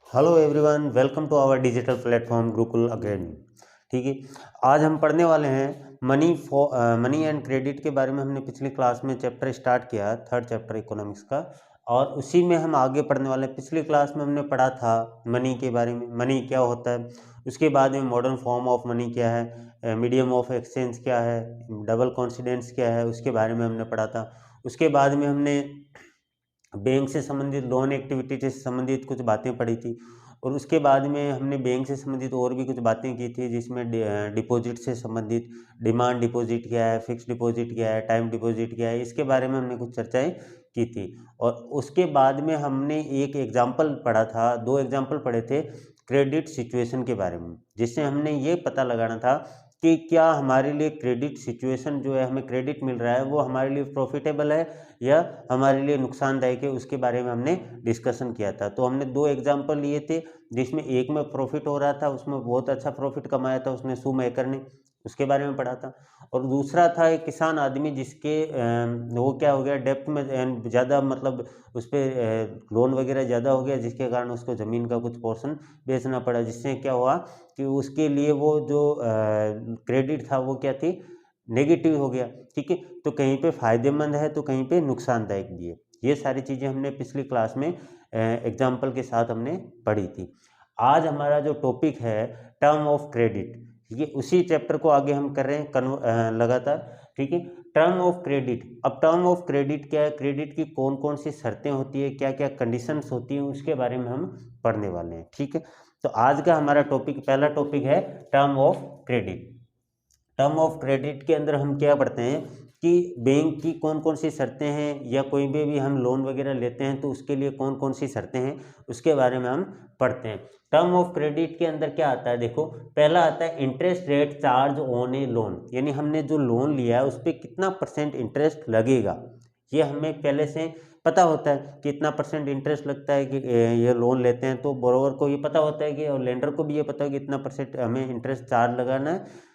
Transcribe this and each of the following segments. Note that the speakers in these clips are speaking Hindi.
Hello everyone, welcome to our digital platform Gurukul Academy. ठीक है, आज हम पढ़ने वाले हैं मनी एंड क्रेडिट के बारे में। हमने पिछली क्लास में चैप्टर स्टार्ट किया, थर्ड चैप्टर इकोनॉमिक्स का, और उसी में हम आगे पढ़ने वाले हैं। पिछली क्लास में हमने पढ़ा था मनी के बारे में, मनी क्या होता है, उसके बाद में मॉडर्न फॉर्म ऑफ मनी क्या है, मीडियम ऑफ एक्सचेंज क्या है, डबल कॉन्सिडेंस क्या है, उसके बारे में हमने पढ़ा था। उसके बाद में हमने बैंक से संबंधित लोन एक्टिविटी से संबंधित कुछ बातें पढ़ी थी, और उसके बाद में हमने बैंक से संबंधित और भी कुछ बातें की थी, जिसमें डिपॉजिट से संबंधित डिमांड डिपॉजिट क्या है, फिक्स डिपॉजिट क्या है, टाइम डिपॉजिट क्या है, इसके बारे में हमने कुछ चर्चाएं की थी। और उसके बाद में हमने एक एग्जाम्पल पढ़ा था, दो एग्जाम्पल पढ़े थे क्रेडिट सिचुएशन के बारे में, जिससे हमने ये पता लगाना था कि क्या हमारे लिए क्रेडिट सिचुएशन जो है, हमें क्रेडिट मिल रहा है, वो हमारे लिए प्रॉफिटेबल है या हमारे लिए नुकसानदायक है। उसके बारे में हमने डिस्कशन किया था। तो हमने दो एग्जाम्पल लिए थे, जिसमें एक में प्रॉफिट हो रहा था, उसमें बहुत अच्छा प्रॉफिट कमाया था उसने, शू मेकर ने, उसके बारे में पढ़ा था। और दूसरा था एक किसान आदमी, जिसके वो क्या हो गया, डेप्थ में ज़्यादा, मतलब उस पर लोन वगैरह ज़्यादा हो गया, जिसके कारण उसको ज़मीन का कुछ पोर्शन बेचना पड़ा, जिससे क्या हुआ कि उसके लिए वो जो क्रेडिट था वो क्या थी, नेगेटिव हो गया। ठीक है, तो कहीं पे फायदेमंद है तो कहीं पे नुकसानदायक भी है। ये सारी चीज़ें हमने पिछली क्लास में एग्जाम्पल के साथ हमने पढ़ी थी। आज हमारा जो टॉपिक है टर्म ऑफ क्रेडिट, ये उसी चैप्टर को आगे हम कर रहे हैं लगातार। ठीक है, टर्म ऑफ क्रेडिट। अब टर्म ऑफ क्रेडिट क्या है, क्रेडिट की कौन कौन सी शर्तें होती है, क्या क्या कंडीशंस होती हैं, उसके बारे में हम पढ़ने वाले हैं। ठीक है, तो आज का हमारा टॉपिक, पहला टॉपिक है term of credit. Term of credit के अंदर हम क्या पढ़ते हैं कि बैंक की कौन कौन सी शर्तें हैं, या कोई भी हम लोन वगैरह लेते हैं तो उसके लिए कौन कौन सी शर्तें हैं, उसके बारे में हम पढ़ते हैं। टर्म ऑफ क्रेडिट के अंदर क्या आता है, देखो, पहला आता है interest rate charge on A loan, यानी हमने जो लोन लिया है उस पर कितना परसेंट इंटरेस्ट लगेगा, ये हमें पहले से पता होता है कि इतना परसेंट इंटरेस्ट लगता है कि ये लोन लेते हैं, तो बोरोवर को ये पता होता है कि, और लेंडर को भी ये पता है कि इतना परसेंट हमें इंटरेस्ट चार्ज लगाना है।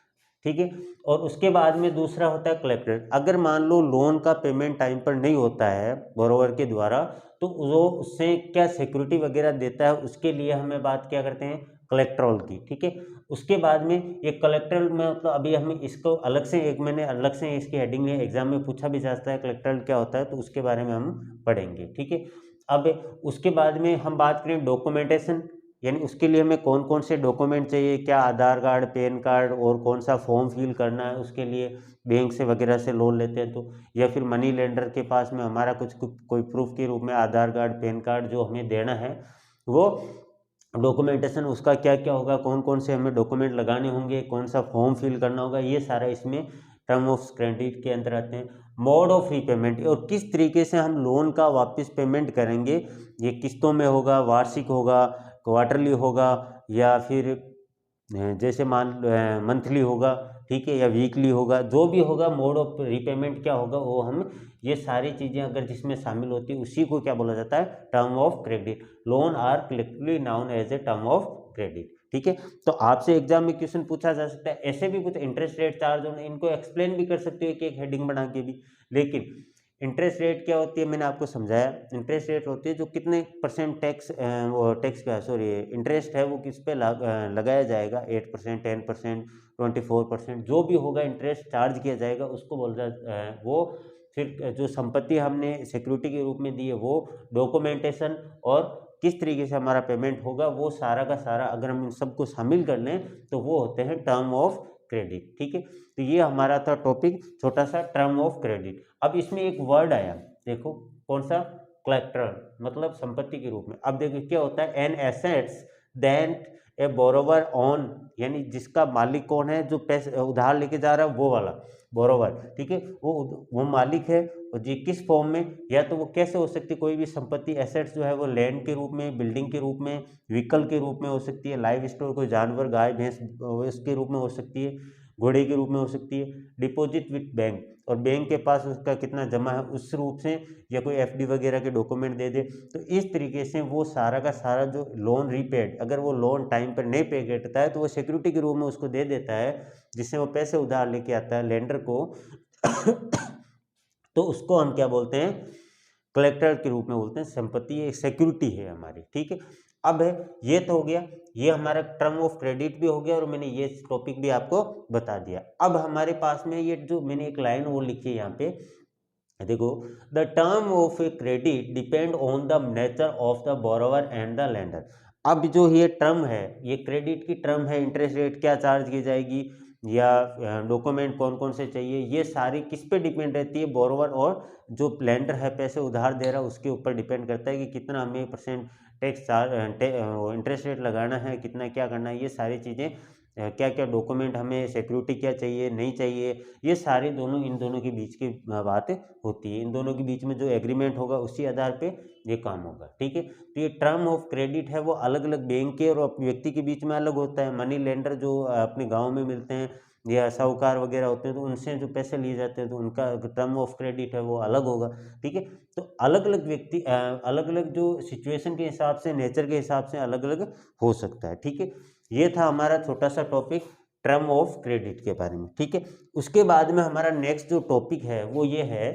ठीक है, और उसके बाद में दूसरा होता है कलेक्टर। अगर मान लो लोन का पेमेंट टाइम पर नहीं होता है बोरोवर के द्वारा, तो वो उससे क्या सिक्योरिटी वगैरह देता है, उसके लिए हमें बात क्या करते हैं, कलेक्ट्रॉल की। ठीक है, उसके बाद में ये कलेक्ट्रल में, मतलब अभी हम इसको अलग से, एक मैंने अलग से इसकी हेडिंग है, एग्जाम में पूछा भी जाता है कलेक्ट्रल क्या होता है, तो उसके बारे में हम पढ़ेंगे। ठीक है, अब उसके बाद में हम बात करें डॉक्यूमेंटेशन, यानी उसके लिए हमें कौन कौन से डॉक्यूमेंट चाहिए, क्या आधार कार्ड, पैन कार्ड, और कौन सा फॉर्म फिल करना है उसके लिए, बैंक से वगैरह से लोन लेते हैं तो, या फिर मनी लेंडर के पास में हमारा कुछ कोई प्रूफ के रूप में आधार कार्ड, पैन कार्ड जो हमें देना है, वो डॉक्यूमेंटेशन उसका क्या क्या होगा, कौन कौन से हमें डॉक्यूमेंट लगाने होंगे, कौन सा फॉर्म फिल करना होगा, ये सारा इसमें टर्म ऑफ क्रेडिट के अंदर आते हैं। मोड ऑफ रीपेमेंट, और किस तरीके से हम लोन का वापस पेमेंट करेंगे, ये किस्तों में होगा, वार्षिक होगा, क्वार्टरली होगा, या फिर जैसे मान मंथली होगा, ठीक है, या वीकली होगा, जो भी होगा, मोड ऑफ रीपेमेंट क्या होगा, वो हम, ये सारी चीज़ें अगर जिसमें शामिल होती है, उसी को क्या बोला जाता है, term of credit. Loan are collectively known as a term of credit. ठीक है, तो आपसे एग्जाम में क्वेश्चन पूछा जा सकता है, ऐसे भी कुछ इंटरेस्ट रेट चार्ज होने, इनको एक्सप्लेन भी कर सकते हो कि एक हेडिंग बना के भी। लेकिन इंटरेस्ट रेट क्या होती है, मैंने आपको समझाया। इंटरेस्ट रेट होती है जो कितने परसेंट टैक्स, वो टैक्स का, सॉरी, इंटरेस्ट है वो किस पे लगाया जाएगा, 8%, 10%, 24%, जो भी होगा इंटरेस्ट चार्ज किया जाएगा, उसको वो फिर जो संपत्ति हमने सिक्योरिटी के रूप में दी है, वो डॉक्यूमेंटेशन, और किस तरीके से हमारा पेमेंट होगा, वो सारा का सारा अगर हम इन सबको शामिल कर लें तो वो होते हैं टर्म ऑफ क्रेडिट। ठीक है, तो ये हमारा था टॉपिक, छोटा सा, टर्म ऑफ क्रेडिट। अब इसमें एक वर्ड आया, देखो, कौन सा, कलेक्टर, मतलब संपत्ति के रूप में। अब देखो क्या होता है, an assets that a borrower own, यानी जिसका मालिक कौन है, जो पैसे उधार लेके जा रहा है, वो वाला बोरोवर। ठीक है, वो मालिक है, और जी किस फॉर्म में, या तो वो कैसे हो सकती है, कोई भी संपत्ति, एसेट्स जो है वो लैंड के रूप में, बिल्डिंग के रूप में, व्हीकल के रूप में हो सकती है, लाइव स्टोर, कोई जानवर, गाय भैंस, उसके रूप में हो सकती है, घोड़े के रूप में हो सकती है, डिपॉजिट विथ बैंक, और बैंक के पास उसका कितना जमा है उस रूप से, या कोई एफडी वगैरह के डॉक्यूमेंट दे दे। तो इस तरीके से वो सारा का सारा जो लोन रीपेड, अगर वो लोन टाइम पर नहीं पे करता है तो वो सिक्योरिटी के रूप में उसको दे देता है, जिससे वो पैसे उधार लेके आता है लेंडर को। तो उसको हम क्या बोलते हैं, कलेक्टर के रूप में बोलते हैं। संपत्ति एक सिक्योरिटी है हमारी, ठीक है। अब ये तो हो गया, ये हमारा टर्म ऑफ क्रेडिट भी हो गया और मैंने ये टॉपिक भी आपको बता दिया। अब हमारे पास में ये जो मैंने एक लाइन वो लिखी है यहाँ पे, देखो, the term of a credit depend on the nature of the borrower and the lender. अब जो ये टर्म है, ये क्रेडिट की टर्म है, इंटरेस्ट रेट क्या चार्ज की जाएगी या डॉक्यूमेंट कौन कौन से चाहिए, ये सारी किस पे डिपेंड रहती है, बोरोवर और जो लेंडर है पैसे उधार दे रहा है उसके ऊपर डिपेंड करता है कि कितना हमें % टैक्स चार्ज इंटरेस्ट रेट लगाना है, कितना क्या करना है, ये सारी चीज़ें क्या क्या डॉक्यूमेंट हमें, सिक्योरिटी क्या चाहिए नहीं चाहिए, ये सारे इन दोनों के बीच की बात होती है। इन दोनों के बीच में जो एग्रीमेंट होगा उसी आधार पे ये काम होगा, ठीक है। तो ये टर्म ऑफ क्रेडिट है वो अलग अलग बैंक के और व्यक्ति के बीच में अलग होता है। मनी लेंडर जो अपने गाँव में मिलते हैं या साहूकार वगैरह होते हैं तो उनसे जो पैसे लिए जाते हैं तो उनका टर्म ऑफ क्रेडिट है वो अलग होगा, ठीक है। तो अलग अलग व्यक्ति अलग अलग जो सिचुएशन के हिसाब से, नेचर के हिसाब से अलग अलग हो सकता है, ठीक है। ये था हमारा छोटा सा टॉपिक टर्म ऑफ क्रेडिट के बारे में, ठीक है। उसके बाद में हमारा नेक्स्ट जो टॉपिक है वो ये है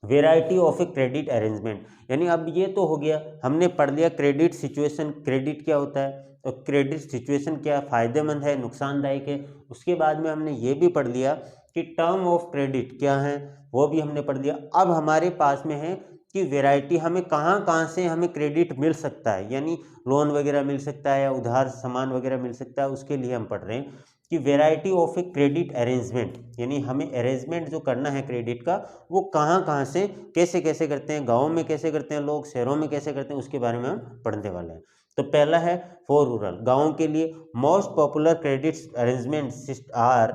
variety of a credit arrangement. यानी अब ये तो हो गया, हमने पढ़ लिया क्रेडिट सिचुएशन, क्रेडिट क्या होता है और क्रेडिट सिचुएशन क्या फ़ायदेमंद है, नुकसानदायक है। उसके बाद में हमने ये भी पढ़ लिया कि टर्म ऑफ क्रेडिट क्या है, वो भी हमने पढ़ लिया। अब हमारे पास में है कि वैरायटी हमें कहाँ कहाँ से हमें क्रेडिट मिल सकता है, यानी लोन वगैरह मिल सकता है या उधार सामान वगैरह मिल सकता है। उसके लिए हम पढ़ रहे हैं कि variety of a credit arrangement, यानी हमें अरेंजमेंट जो करना है क्रेडिट का वो कहाँ कहाँ से कैसे कैसे करते हैं, गाँव में कैसे करते हैं लोग, शहरों में कैसे करते हैं, उसके बारे में हम पढ़ने वाले हैं। तो पहला है फॉर रूरल, गाँव के लिए most popular credit arrangement are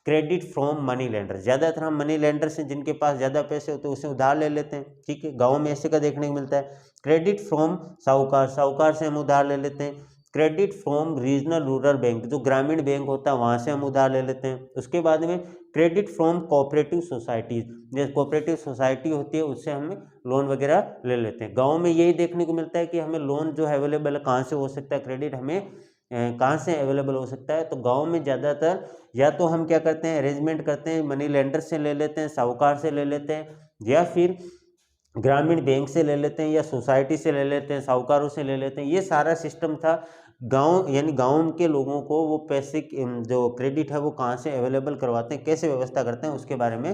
credit from money lender. ज़्यादातर हम मनी लेंडर से, जिनके पास ज़्यादा पैसे होते हैं उससे उधार ले लेते हैं, ठीक है। गाँव में ऐसे का देखने को मिलता है। क्रेडिट फ्रॉम साहूकार, साहूकार से हम उधार ले लेते हैं। Credit from regional rural bank, जो ग्रामीण बैंक होता है वहाँ से हम उधार ले लेते हैं। उसके बाद में क्रेडिट फ्रॉम कोऑपरेटिव सोसाइटीज़, जैसे कोऑपरेटिव सोसाइटी होती है उससे हमें लोन वगैरह ले लेते हैं। गाँव में यही देखने को मिलता है कि हमें लोन जो है अवेलेबल है, कहाँ से हो सकता है, क्रेडिट हमें कहाँ से अवेलेबल हो सकता है। तो गाँव में ज़्यादातर या तो हम क्या करते हैं, अरेंजमेंट करते हैं, मनी लेंडर से ले लेते हैं, साहूकार से ले लेते हैं, या फिर ग्रामीण बैंक से ले लेते हैं, या सोसाइटी से ले लेते हैं, साहूकारों से ले लेते हैं। ये सारा सिस्टम था गांव, यानी गांव के लोगों को वो पैसे जो क्रेडिट है वो कहाँ से अवेलेबल करवाते हैं, कैसे व्यवस्था करते हैं, उसके बारे में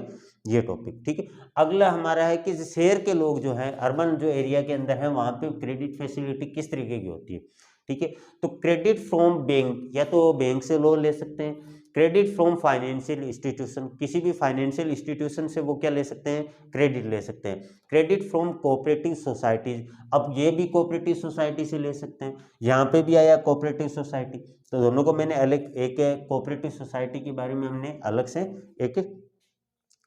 ये टॉपिक, ठीक है। अगला हमारा है कि शहर के लोग जो हैं, अर्बन जो एरिया के अंदर है, वहाँ पे क्रेडिट फैसिलिटी किस तरीके की होती है, ठीक है। तो क्रेडिट फ्रॉम बैंक, या तो बैंक से लोन ले सकते हैं। क्रेडिट फ्रॉम फाइनेंशियल इंस्टीट्यूशन, किसी भी फाइनेंशियल इंस्टीट्यूशन से वो क्या ले सकते हैं, क्रेडिट ले सकते हैं। क्रेडिट फ्रॉम कोऑपरेटिव सोसाइटीज, अब ये भी कोऑपरेटिव सोसाइटी से ले सकते हैं। यहाँ पे भी आया कोऑपरेटिव सोसाइटी, तो दोनों को मैंने अलग, एक कोऑपरेटिव सोसाइटी के बारे में हमने अलग से एक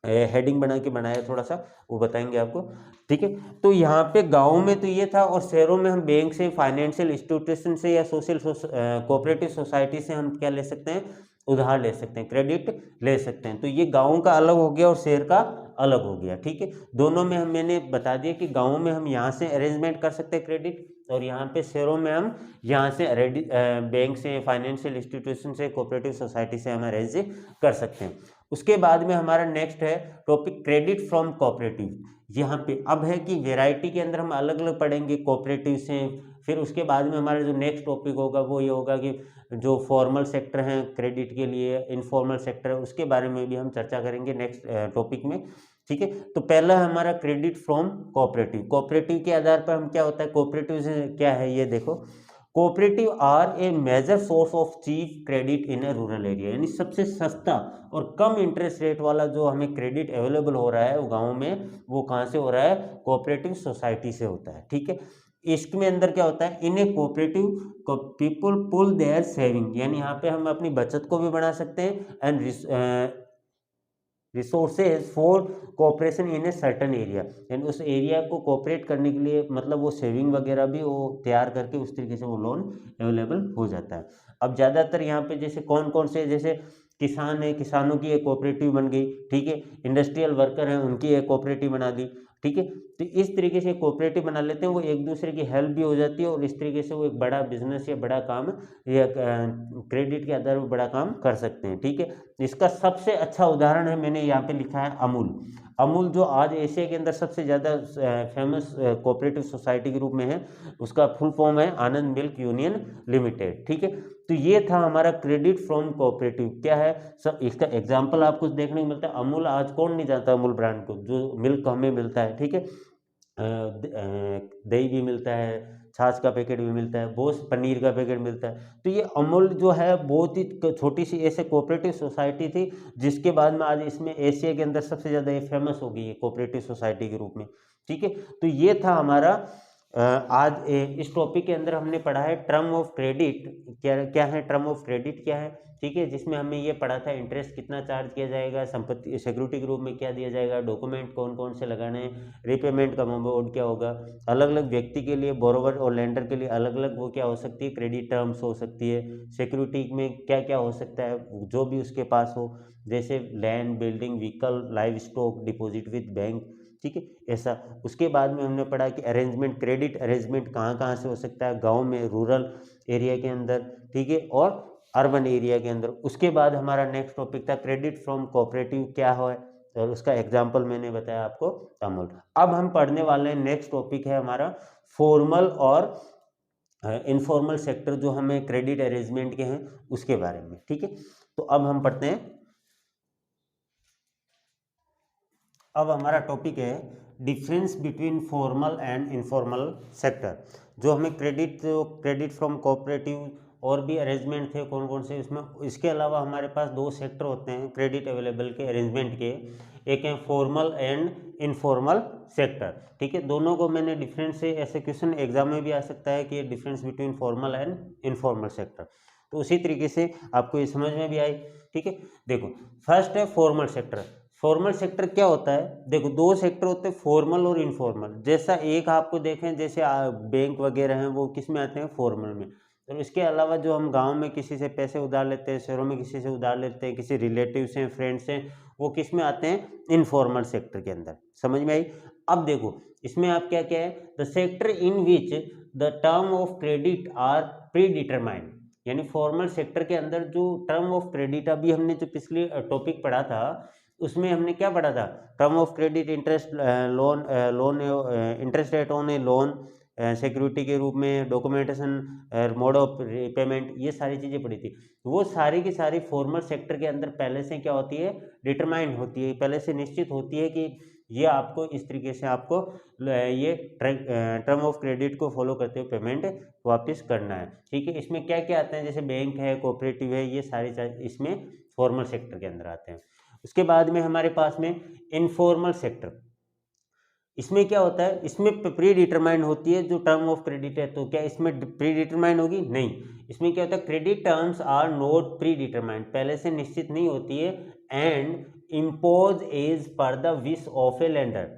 हेडिंग बना के बनाया, थोड़ा सा वो बताएंगे आपको, ठीक है। तो यहाँ पे गाँव में तो ये था, और शहरों में हम बैंक से, फाइनेंशियल इंस्टीट्यूशन से या सोशल कोऑपरेटिव सोसाइटी से हम क्या ले सकते हैं, उधार ले सकते हैं, क्रेडिट ले सकते हैं। तो ये गाँव का अलग हो गया और शहर का अलग हो गया, ठीक है। दोनों में हम, मैंने बता दिया कि गाँव में हम यहाँ से अरेंजमेंट कर सकते हैं क्रेडिट, और यहाँ पे शहरों में हम यहाँ से बैंक से, फाइनेंशियल इंस्टीट्यूशन से, कोऑपरेटिव सोसाइटी से हम अरेंज कर सकते हैं। उसके बाद में हमारा नेक्स्ट है टॉपिक क्रेडिट फ्रॉम कोऑपरेटिव। यहाँ पे अब है कि वैरायटी के अंदर हम अलग अलग पढ़ेंगे कोऑपरेटिव से। फिर उसके बाद में हमारा जो नेक्स्ट टॉपिक होगा वो ये होगा कि जो फॉर्मल सेक्टर हैं क्रेडिट के लिए, इनफॉर्मल सेक्टर है, उसके बारे में भी हम चर्चा करेंगे नेक्स्ट टॉपिक में, ठीक है। तो पहला हमारा क्रेडिट फ्रॉम कोऑपरेटिव। कोऑपरेटिव के आधार पर हम क्या होता है, कोऑपरेटिव से क्या है ये देखो, cooperative are a major source of cheap credit in a rural area, यानी सबसे सस्ता और कम इंटरेस्ट रेट वाला जो हमें क्रेडिट अवेलेबल हो रहा है वो गाँव में, वो कहाँ से हो रहा है, कोऑपरेटिव सोसाइटी से होता है, ठीक है। इसमें अंदर क्या होता है, in a cooperative people pool their saving, यानी यहाँ पे हम अपनी बचत को भी बढ़ा सकते हैं, and resources for cooperation in a certain area, यानी उस एरिया को कोऑपरेट करने के लिए, मतलब वो सेविंग वगैरह भी वो तैयार करके उस तरीके से वो लोन अवेलेबल हो जाता है। अब ज़्यादातर यहाँ पे जैसे कौन कौन से, जैसे किसान है, किसानों की एक कोऑपरेटिव बन गई, ठीक है। इंडस्ट्रियल वर्कर हैं, उनकी एक कोऑपरेटिव बना दी, ठीक है। तो इस तरीके से कोऑपरेटिव बना लेते हैं, वो एक दूसरे की हेल्प भी हो जाती है, और इस तरीके से वो एक बड़ा बिजनेस या बड़ा काम या क्रेडिट के आधार पर बड़ा काम कर सकते हैं, ठीक है। इसका सबसे अच्छा उदाहरण है, मैंने यहाँ पे लिखा है अमूल। अमूल जो आज एशिया के अंदर सबसे ज़्यादा फेमस कोऑपरेटिव सोसाइटी के रूप में है, उसका फुल फॉर्म है आनंद मिल्क यूनियन लिमिटेड। ठीक है, तो ये था हमारा क्रेडिट फ्रॉम कोऑपरेटिव। क्या है सब, इसका एग्जांपल आपको देखने को मिलता है। अमूल, आज कौन नहीं जानता अमूल ब्रांड को, जो मिल्क हमें मिलता है। ठीक है, दही भी मिलता है, छाछ का पैकेट भी मिलता है, बोस पनीर का पैकेट मिलता है। तो ये अमूल जो है बहुत ही छोटी सी ऐसे कोऑपरेटिव सोसाइटी थी, जिसके बाद में आज इसमें एशिया के अंदर सबसे ज़्यादा ये फेमस हो गई है कोऑपरेटिव सोसाइटी के रूप में। ठीक है, तो ये था हमारा आज इस टॉपिक के अंदर हमने पढ़ा है टर्म ऑफ क्रेडिट। क्या क्या है टर्म ऑफ क्रेडिट, क्या है। ठीक है, जिसमें हमने ये पढ़ा था इंटरेस्ट कितना चार्ज किया जाएगा, संपत्ति सिक्योरिटी के रूप में क्या दिया जाएगा, डॉक्यूमेंट कौन कौन से लगाने हैं, रीपेमेंट का मोड क्या होगा, अलग अलग व्यक्ति के लिए बोरोवर और लेंडर के लिए अलग अलग वो क्या हो सकती है, क्रेडिट टर्म्स हो सकती है, सिक्योरिटी में क्या क्या हो सकता है जो भी उसके पास हो, जैसे land, building, vehicle, live stock, deposit with bank. ठीक है, ऐसा। उसके बाद में हमने पढ़ा कि अरेंजमेंट, क्रेडिट अरेंजमेंट कहाँ कहाँ से हो सकता है, गांव में, रूरल एरिया के अंदर, ठीक है, और अर्बन एरिया के अंदर। उसके बाद हमारा नेक्स्ट टॉपिक था क्रेडिट फ्रॉम कोऑपरेटिव क्या है, और उसका एग्जाम्पल मैंने बताया आपको अमूल। अब हम पढ़ने वाले हैं नेक्स्ट टॉपिक है हमारा फॉर्मल और इनफॉर्मल सेक्टर, जो हमें क्रेडिट अरेंजमेंट के हैं उसके बारे में। ठीक है, तो अब हम पढ़ते हैं। अब हमारा टॉपिक है difference between formal and informal sector. जो हमें क्रेडिट फ्रॉम कोऑपरेटिव और भी अरेंजमेंट थे कौन कौन से इसमें, इसके अलावा हमारे पास दो सेक्टर होते हैं क्रेडिट अवेलेबल के अरेंजमेंट के, एक है फॉर्मल एंड इनफॉर्मल सेक्टर। ठीक है, दोनों को मैंने डिफरेंस से, ऐसे क्वेश्चन एग्जाम में भी आ सकता है कि difference between formal and informal sector. तो उसी तरीके से आपको ये समझ में भी आई। ठीक है, देखो फर्स्ट है फॉर्मल सेक्टर। फॉर्मल सेक्टर क्या होता है, देखो दो सेक्टर होते हैं फॉर्मल और इनफॉर्मल। जैसा एक आपको देखें, जैसे बैंक वगैरह हैं वो किस में आते हैं, फॉर्मल में। और इसके अलावा जो हम गांव में किसी से पैसे उधार लेते हैं, शहरों में किसी से उधार लेते हैं, किसी रिलेटिव से, फ्रेंड से, वो किस में आते हैं, इनफॉर्मल सेक्टर के अंदर। समझ में आई। अब देखो इसमें आप क्या क्या है, the sector in which the term of credit are predetermined. यानी फॉर्मल सेक्टर के अंदर जो टर्म ऑफ क्रेडिट, अभी हमने जो पिछले टॉपिक पढ़ा था उसमें हमने क्या पढ़ा था, term of credit, interest loan interest rate on A loan, security के रूप में, डॉक्यूमेंटेशन, मोड ऑफ पेमेंट, ये सारी चीज़ें पढ़ी थी। वो सारी की सारी फॉर्मल सेक्टर के अंदर पहले से क्या होती है, डिटरमाइंड होती है, पहले से निश्चित होती है कि ये आपको इस तरीके से आपको ये टर्म ऑफ क्रेडिट को फॉलो करते हुए पेमेंट वापस करना है। ठीक है, इसमें क्या क्या आते हैं, जैसे बैंक है, कोऑपरेटिव है, ये सारी इसमें फॉर्मल सेक्टर के अंदर आते हैं। उसके बाद में हमारे पास में इनफॉर्मल सेक्टर, इसमें क्या होता है, इसमें प्री डिटरमाइंड होती है जो टर्म ऑफ क्रेडिट है। तो क्या इसमें प्री डिटरमाइंड होगी, नहीं। इसमें क्या होता है, credit terms are not predetermined, पहले से निश्चित नहीं होती है, and impose as per the wish of a lender.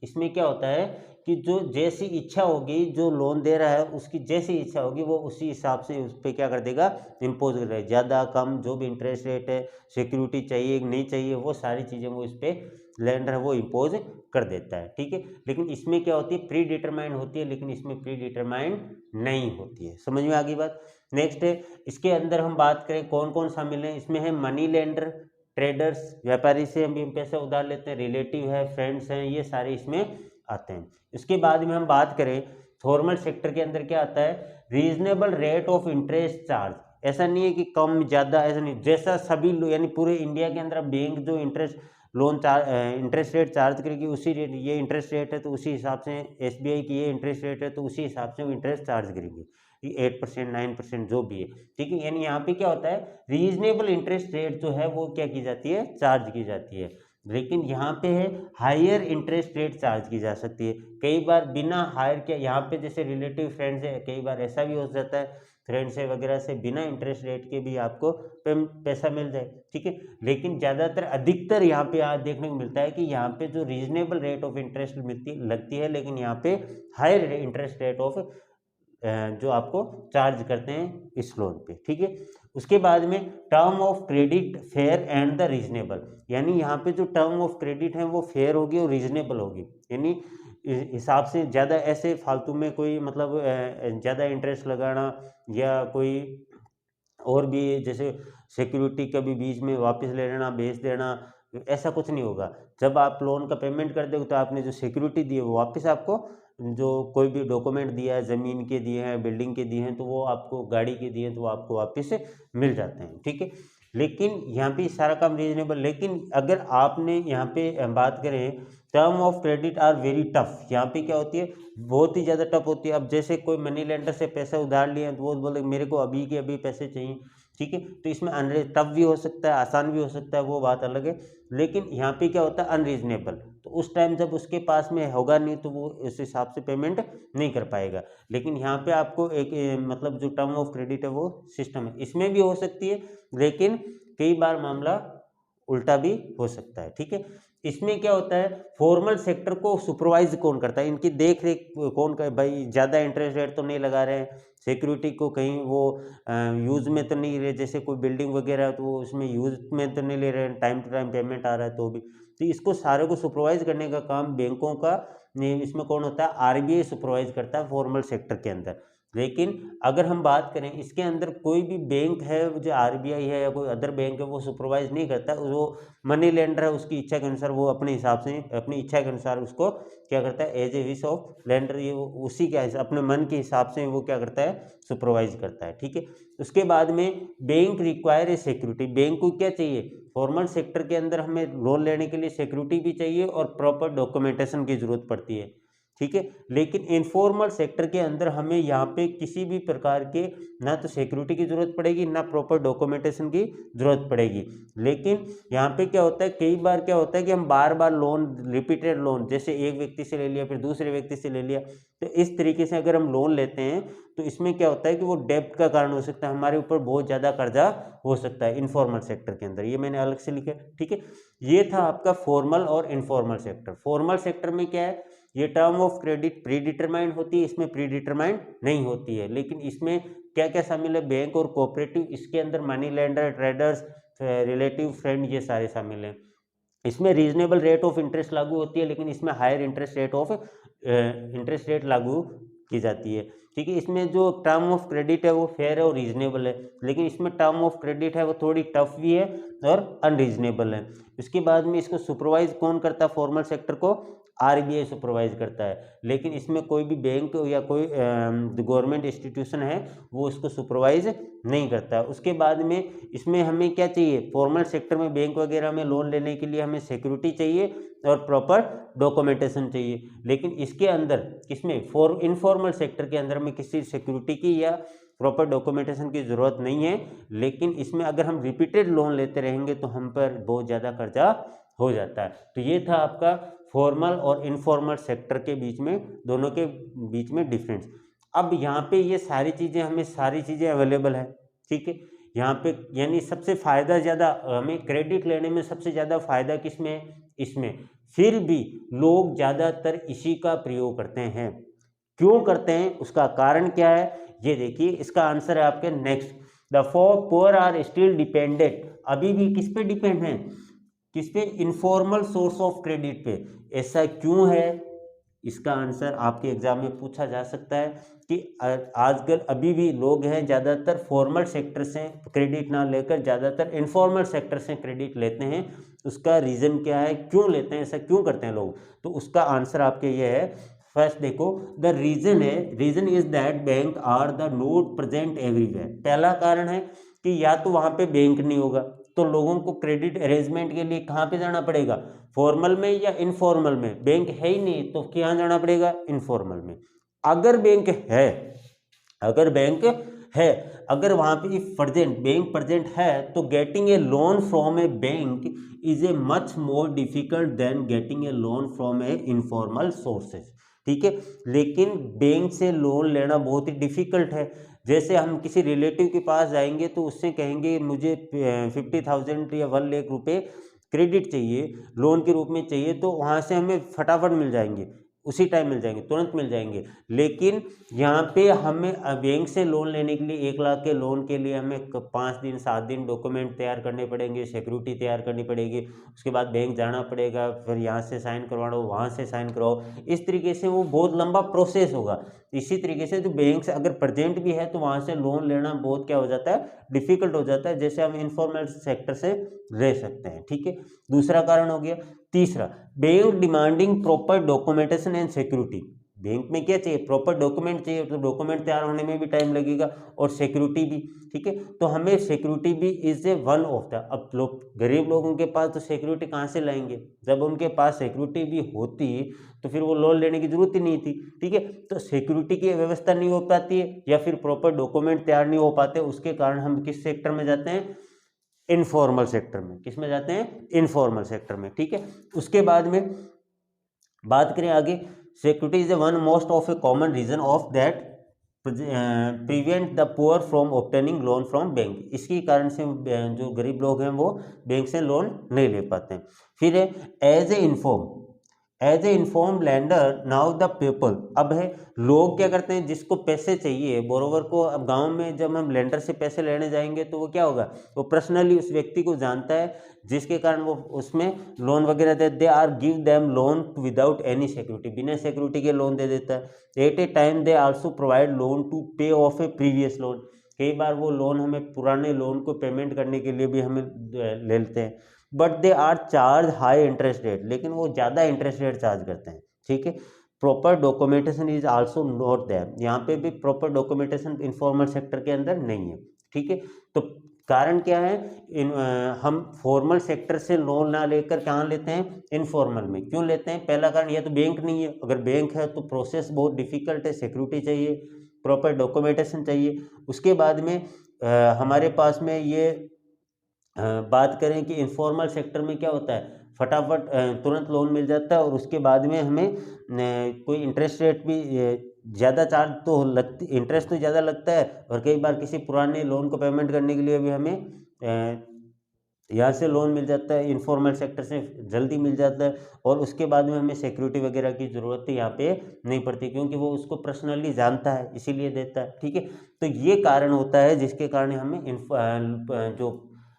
इसमें क्या होता है कि जो जैसी इच्छा होगी, जो लोन दे रहा है उसकी जैसी इच्छा होगी, वो उसी हिसाब से उस पर क्या कर देगा, इम्पोज कर देगा। ज़्यादा कम जो भी इंटरेस्ट रेट है, सिक्योरिटी चाहिए नहीं चाहिए, वो सारी चीज़ें वो इस पर लेंडर है वो इम्पोज कर देता है। ठीक है, लेकिन इसमें क्या होती है, प्री डिटरमाइंड होती है, लेकिन इसमें प्री डिटरमाइंड नहीं होती है। समझ में आ गई बात। नेक्स्ट है, इसके अंदर हम बात करें कौन कौन शामिल है, इसमें है मनी लेंडर, ट्रेडर्स, व्यापारी से हम पैसे उधार लेते हैं, रिलेटिव है, फ्रेंड्स हैं, ये सारे इसमें आते हैं। इसके बाद में हम बात करें फॉर्मल सेक्टर के अंदर क्या आता है, reasonable rate of interest charge. ऐसा नहीं है कि कम ज़्यादा, ऐसा नहीं, जैसा सभी यानी पूरे इंडिया के अंदर बैंक जो इंटरेस्ट रेट चार्ज करेगी, उसी रेट, ये इंटरेस्ट रेट है तो उसी हिसाब से SBI की ये इंटरेस्ट रेट है तो उसी हिसाब से वो इंटरेस्ट चार्ज करेंगे, 8% 9% जो भी है। ठीक है, यानी यहाँ पे क्या होता है, रीजनेबल इंटरेस्ट रेट जो है वो क्या की जाती है, चार्ज की जाती है। लेकिन यहाँ पे है हायर इंटरेस्ट रेट चार्ज की जा सकती है। कई बार बिना हायर के, यहाँ पे जैसे रिलेटिव फ्रेंड्स है, कई बार ऐसा भी हो जाता है फ्रेंड से वगैरह से बिना इंटरेस्ट रेट के भी आपको पैसा मिल जाए। ठीक है, लेकिन ज़्यादातर अधिकतर यहाँ पे आज देखने को मिलता है कि यहाँ पे जो रीजनेबल रेट ऑफ इंटरेस्ट लगती है, लेकिन यहाँ पे हायर इंटरेस्ट रेट ऑफ जो आपको चार्ज करते हैं इस लोन पे। ठीक है, उसके बाद में term of credit fair and the reasonable, यानी यहाँ पे जो टर्म ऑफ क्रेडिट है वो फेयर होगी और रीजनेबल होगी, यानी हिसाब से ज़्यादा ऐसे फालतू में कोई मतलब ज़्यादा इंटरेस्ट लगाना या कोई और भी, जैसे सिक्योरिटी कभी बीच में वापस ले लेना, बेच देना, ऐसा कुछ नहीं होगा। जब आप लोन का पेमेंट कर दोगे तो आपने जो सिक्योरिटी दी है वो वापस आपको, जो कोई भी डॉक्यूमेंट दिया है, ज़मीन के दिए हैं, बिल्डिंग के दिए हैं, तो वो आपको, गाड़ी के दिए हैं तो वो आपको वापस मिल जाते हैं, ठीक है। लेकिन यहाँ पे सारा काम रीजनेबल। लेकिन अगर आपने यहाँ पे बात करें, term of credit are very tough. यहाँ पे क्या होती है, बहुत ही ज़्यादा टफ होती है। अब जैसे कोई मनी लेंडर से पैसा उधार लिए तो वो बोले मेरे को अभी के अभी पैसे चाहिए, ठीक है, तो इसमें टफ भी हो सकता है, आसान भी हो सकता है, वो बात अलग है। लेकिन यहाँ पे क्या होता है, अनरीजनेबल, तो उस टाइम जब उसके पास में होगा नहीं तो वो इस हिसाब से पेमेंट नहीं कर पाएगा। लेकिन यहाँ पे आपको एक मतलब जो टर्म ऑफ क्रेडिट है वो सिस्टम है, इसमें भी हो सकती है, लेकिन कई बार मामला उल्टा भी हो सकता है, ठीक है। इसमें क्या होता है, फॉर्मल सेक्टर को सुपरवाइज कौन करता है, इनकी देख रेख कौन कर, भाई ज़्यादा इंटरेस्ट रेट तो नहीं लगा रहे हैं, सिक्योरिटी को कहीं वो यूज़ में तो नहीं रहे, जैसे कोई बिल्डिंग वगैरह है तो वो उसमें यूज़ में तो नहीं ले रहे हैं, टाइम टू टाइम पेमेंट आ रहा है तो भी। तो इसको सारे को सुपरवाइज करने का काम बैंकों का, इसमें कौन होता है, आरबीआई सुपरवाइज करता है फॉर्मल सेक्टर के अंदर। लेकिन अगर हम बात करें इसके अंदर, कोई भी बैंक है जो आरबीआई है या कोई अदर बैंक है वो सुपरवाइज नहीं करता, वो मनी लेंडर है, उसकी इच्छा के अनुसार वो अपने हिसाब से, अपनी इच्छा के अनुसार उसको क्या करता है, as a wish of lender, ये उसी के अपने मन के हिसाब से वो क्या करता है, सुपरवाइज करता है, ठीक है। उसके बाद में bank require a security, bank को क्या चाहिए, फॉर्मल सेक्टर के अंदर हमें लोन लेने के लिए सिक्योरिटी भी चाहिए और प्रॉपर डॉक्यूमेंटेशन की जरूरत पड़ती है, ठीक है। लेकिन इनफॉर्मल सेक्टर के अंदर हमें यहाँ पे किसी भी प्रकार के ना तो सिक्योरिटी की जरूरत पड़ेगी, ना प्रॉपर डॉक्यूमेंटेशन की जरूरत पड़ेगी। लेकिन यहाँ पे क्या होता है, कई बार क्या होता है कि हम बार बार लोन, रिपीटेड लोन, जैसे एक व्यक्ति से ले लिया फिर दूसरे व्यक्ति से ले लिया, तो इस तरीके से अगर हम लोन लेते हैं तो इसमें क्या होता है कि वो डेब्ट का कारण हो सकता है, हमारे ऊपर बहुत ज़्यादा कर्जा हो सकता है इनफॉर्मल सेक्टर के अंदर। ये मैंने अलग से लिखा है, ठीक है। ये था आपका फॉर्मल और इनफॉर्मल सेक्टर। फॉर्मल सेक्टर में क्या है, ये term of credit pre determined होती है, इसमें प्री डिटरमाइंड नहीं होती है। लेकिन इसमें क्या क्या शामिल है, बैंक और कोऑपरेटिव, इसके अंदर money lender, traders, relative, friend, ये सारे शामिल हैं। इसमें रीजनेबल रेट ऑफ इंटरेस्ट लागू होती है, लेकिन इसमें हायर इंटरेस्ट रेट लागू की जाती है, ठीक है। इसमें जो टर्म ऑफ क्रेडिट है वो फेयर है और रीजनेबल है, लेकिन इसमें टर्म ऑफ क्रेडिट है वो थोड़ी टफ भी है और अनरीजनेबल है। उसके बाद में इसको सुपरवाइज कौन करता है, फॉर्मल सेक्टर को आरबीआई सुपरवाइज करता है। लेकिन इसमें कोई भी बैंक या कोई गवर्नमेंट इंस्टीट्यूशन है वो इसको सुपरवाइज नहीं करता। उसके बाद में इसमें हमें क्या चाहिए, फॉर्मल सेक्टर में बैंक वगैरह में लोन लेने के लिए हमें सिक्योरिटी चाहिए और प्रॉपर डॉक्यूमेंटेशन चाहिए। लेकिन इसके अंदर, इसमें इनफॉर्मल सेक्टर के अंदर में किसी सिक्योरिटी की या प्रॉपर डॉक्यूमेंटेशन की ज़रूरत नहीं है। लेकिन इसमें अगर हम रिपीटेड लोन लेते रहेंगे तो हम पर बहुत ज़्यादा कर्जा हो जाता है। तो ये था आपका फॉर्मल और इनफॉर्मल सेक्टर के बीच में, दोनों के बीच में डिफरेंस। अब यहाँ पे ये सारी चीज़ें, हमें सारी चीज़ें अवेलेबल है, ठीक है। यहाँ पे यानी सबसे फ़ायदा ज़्यादा, हमें क्रेडिट लेने में सबसे ज़्यादा फ़ायदा किस में, इसमें। फिर भी लोग ज़्यादातर इसी का प्रयोग करते हैं। क्यों करते हैं, उसका कारण क्या है, ये देखिए। इसका आंसर है आपके next, the poor are still dependent, अभी भी किस पे डिपेंड है, किस पे, इनफॉर्मल सोर्स ऑफ क्रेडिट पे। ऐसा क्यों है, इसका आंसर आपके एग्जाम में पूछा जा सकता है कि आजकल अभी भी लोग हैं ज़्यादातर फॉर्मल सेक्टर से क्रेडिट ना लेकर ज़्यादातर इनफॉर्मल सेक्टर से क्रेडिट लेते हैं। उसका रीज़न क्या है, क्यों लेते हैं, ऐसा क्यों करते हैं लोग, तो उसका आंसर आपके ये है। फर्स्ट देखो, द रीज़न है, reason is that bank are the not present everywhere. पहला कारण है कि या तो वहाँ पे बैंक नहीं होगा, तो लोगों को क्रेडिट अरेंजमेंट के लिए कहाँ पे जाना पड़ेगा, फॉर्मल में या इनफॉर्मल में। बैंक है ही नहीं तो कहाँ जाना पड़ेगा, इनफॉर्मल में। अगर बैंक है, अगर बैंक है, अगर वहाँ पे बैंक प्रेजेंट है, तो getting a loan from a bank is a much more difficult than getting a loan from a informal sources, ठीक है। लेकिन बैंक से लोन लेना बहुत ही डिफिकल्ट है। जैसे हम किसी रिलेटिव के पास जाएंगे तो उससे कहेंगे मुझे 50,000 या 1 लाख रुपए क्रेडिट चाहिए, लोन के रूप में चाहिए, तो वहाँ से हमें फटाफट मिल जाएंगे, उसी टाइम मिल जाएंगे, तुरंत मिल जाएंगे। लेकिन यहाँ पे हमें बैंक से लोन लेने के लिए 1 लाख के लोन के लिए हमें 5 दिन 7 दिन डॉक्यूमेंट तैयार करने पड़ेंगे, सिक्योरिटी तैयार करनी पड़ेगी, उसके बाद बैंक जाना पड़ेगा, फिर यहाँ से साइन करवाओ, वहाँ से साइन करवाओ, इस तरीके से वो बहुत लंबा प्रोसेस होगा। इसी तरीके से जो बैंक्स अगर प्रेजेंट भी है तो वहाँ से लोन लेना बहुत क्या हो जाता है, डिफिकल्ट हो जाता है, जैसे हम इनफॉर्मल सेक्टर से ले सकते हैं। ठीक है, दूसरा कारण हो गया। तीसरा, bank demanding proper documentation and security. Bank में क्या चाहिए, प्रॉपर डॉक्यूमेंट चाहिए, तो डॉक्यूमेंट तैयार होने में भी टाइम लगेगा, और सिक्योरिटी भी। ठीक है, तो हमें सिक्योरिटी भी is a one of the, अब लोग गरीब लोगों के पास तो सिक्योरिटी कहाँ से लाएंगे, जब उनके पास सिक्योरिटी भी होती तो फिर वो लोन लेने की जरूरत ही नहीं थी। ठीक है, तो सिक्योरिटी की व्यवस्था नहीं हो पाती है, या फिर प्रॉपर डॉक्यूमेंट तैयार नहीं हो पाते, उसके कारण हम किस सेक्टर में जाते हैं, इनफॉर्मल सेक्टर में। किस में जाते हैं, इनफॉर्मल सेक्टर में। ठीक है, उसके बाद में बात करें आगे, security is one most of a common reason of that prevent the poor from obtaining loan from bank. इसी कारण से जो गरीब लोग हैं वो बैंक से लोन नहीं ले पाते हैं। फिर है as a inform lender know the people. अब है, लोग क्या करते हैं, जिसको पैसे चाहिए बोरोवर को, अब गांव में जब हम लेंडर से पैसे लेने जाएंगे तो वो क्या होगा, वो पर्सनली उस व्यक्ति को जानता है, जिसके कारण वो उसमें लोन वगैरह they are give them loan without any security, बिना सिक्योरिटी के लोन दे देता है। At a time they also provide loan to pay off a previous loan. कई बार वो लोन हमें पुराने लोन को पेमेंट करने के लिए भी हमें ले लेते हैं, but they are charge high interest rate, लेकिन वो ज़्यादा इंटरेस्ट रेट चार्ज करते हैं। ठीक है, proper documentation is also not there, यहाँ पे भी प्रॉपर डॉक्यूमेंटेशन इनफॉर्मल सेक्टर के अंदर नहीं है। ठीक है, तो कारण क्या है, हम फॉर्मल सेक्टर से लोन ना लेकर कहाँ लेते हैं, इनफॉर्मल में क्यों लेते हैं। पहला कारण, या तो बैंक नहीं है, अगर बैंक है तो प्रोसेस बहुत डिफिकल्ट है, सिक्योरिटी चाहिए, प्रॉपर डॉक्यूमेंटेशन चाहिए। उसके बाद में हमारे पास में ये बात करें कि इनफॉर्मल सेक्टर में क्या होता है, फटाफट तुरंत लोन मिल जाता है, और उसके बाद में हमें कोई इंटरेस्ट रेट भी ज़्यादा चार्ज तो लगती, इंटरेस्ट तो ज़्यादा लगता है, और कई बार किसी पुराने लोन को पेमेंट करने के लिए भी हमें यहाँ से लोन मिल जाता है, इनफॉर्मल सेक्टर से जल्दी मिल जाता है, और उसके बाद में हमें सिक्योरिटी वगैरह की ज़रूरत यहाँ पे नहीं पड़ती, क्योंकि वो उसको पर्सनली जानता है, इसीलिए देता है। ठीक है, तो ये कारण होता है जिसके कारण हमें जो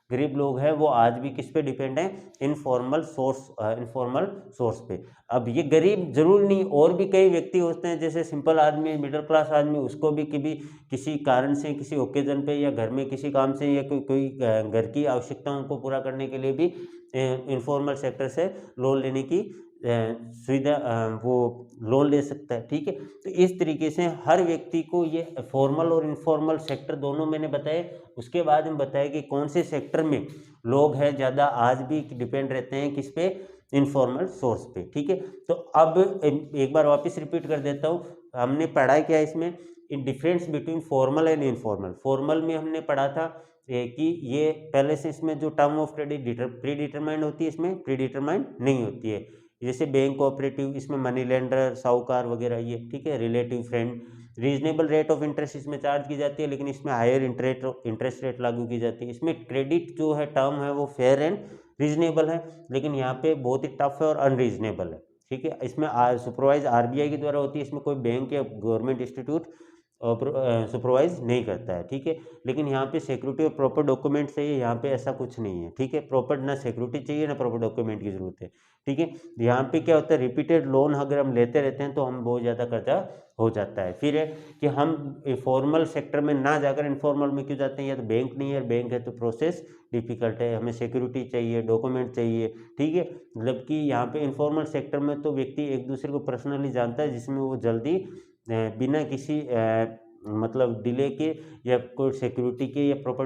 गरीब लोग हैं वो आज भी किस पे डिपेंड हैं, इनफॉर्मल सोर्स पे। अब ये गरीब जरूर नहीं, और भी कई व्यक्ति होते हैं, जैसे सिंपल आदमी, मिडिल क्लास आदमी, उसको भी कभी किसी कारण से, किसी ओकेजन पे, या घर में किसी काम से, या कोई घर की आवश्यकताओं को पूरा करने के लिए भी इनफॉर्मल सेक्टर से लोन लेने की सुविधा, वो लोन ले सकता है। ठीक है, तो इस तरीके से हर व्यक्ति को ये फॉर्मल और इनफॉर्मल सेक्टर दोनों मैंने बताए। उसके बाद हम बताया कि कौन से सेक्टर में लोग हैं ज़्यादा आज भी डिपेंड रहते हैं, किस पे, इनफॉर्मल सोर्स पे। ठीक है, तो अब एक बार वापस रिपीट कर देता हूँ, हमने पढ़ा क्या इसमें, in difference between formal and informal. Formal में हमने पढ़ा था कि ये पहले से इसमें जो term of credit pre determined होती है, इसमें प्री डिटरमाइंड नहीं होती है, जैसे बैंक कोऑपरेटिव, इसमें मनी लेंडर, साहूकार वगैरह ये। ठीक है, relative friend, reasonable rate of interest इसमें चार्ज की जाती है, लेकिन इसमें हायर इंटरेस्ट रेट लागू की जाती है। इसमें क्रेडिट जो है टर्म है वो फेयर एंड रीजनेबल है, लेकिन यहाँ पे बहुत ही टफ है और अनरीजनेबल है। ठीक है, इसमें सुपरवाइज आरबीआई के द्वारा होती है, इसमें कोई बैंक या गवर्नमेंट इंस्टीट्यूट सुपरवाइज नहीं करता है। ठीक है, लेकिन यहाँ पे सिक्योरिटी और प्रॉपर डॉक्यूमेंट चाहिए, यहाँ पे ऐसा कुछ नहीं है। ठीक है, प्रॉपर ना सिक्योरिटी चाहिए ना प्रॉपर डॉक्यूमेंट की जरूरत है। ठीक है, यहाँ पे क्या होता है, रिपीटेड लोन अगर हम लेते रहते हैं तो हम बहुत ज़्यादा कर्जा हो जाता है। फिर है कि हम फॉर्मल सेक्टर में ना जाकर इनफॉर्मल में क्यों जाते हैं, या तो बैंक नहीं है, बैंक है तो प्रोसेस डिफिकल्ट है, हमें सिक्योरिटी चाहिए, डॉक्यूमेंट चाहिए। ठीक है, जबकि यहाँ पे इनफॉर्मल सेक्टर में तो व्यक्ति एक दूसरे को पर्सनली जानता है, जिसमें वो जल्दी बिना किसी मतलब डिले के, या कोई सिक्योरिटी के, या प्रॉपर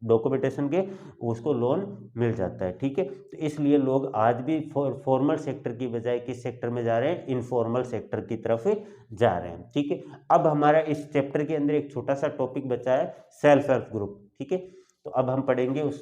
डॉक्यूमेंटेशन के उसको लोन मिल जाता है। ठीक है, तो इसलिए लोग आज भी फॉर्मल सेक्टर की बजाय किस सेक्टर में जा रहे हैं, इनफॉर्मल सेक्टर की तरफ जा रहे हैं। ठीक है, अब हमारा इस चैप्टर के अंदर एक छोटा सा टॉपिक बचा है, सेल्फ हेल्प ग्रुप। ठीक है, तो अब हम पढ़ेंगे उस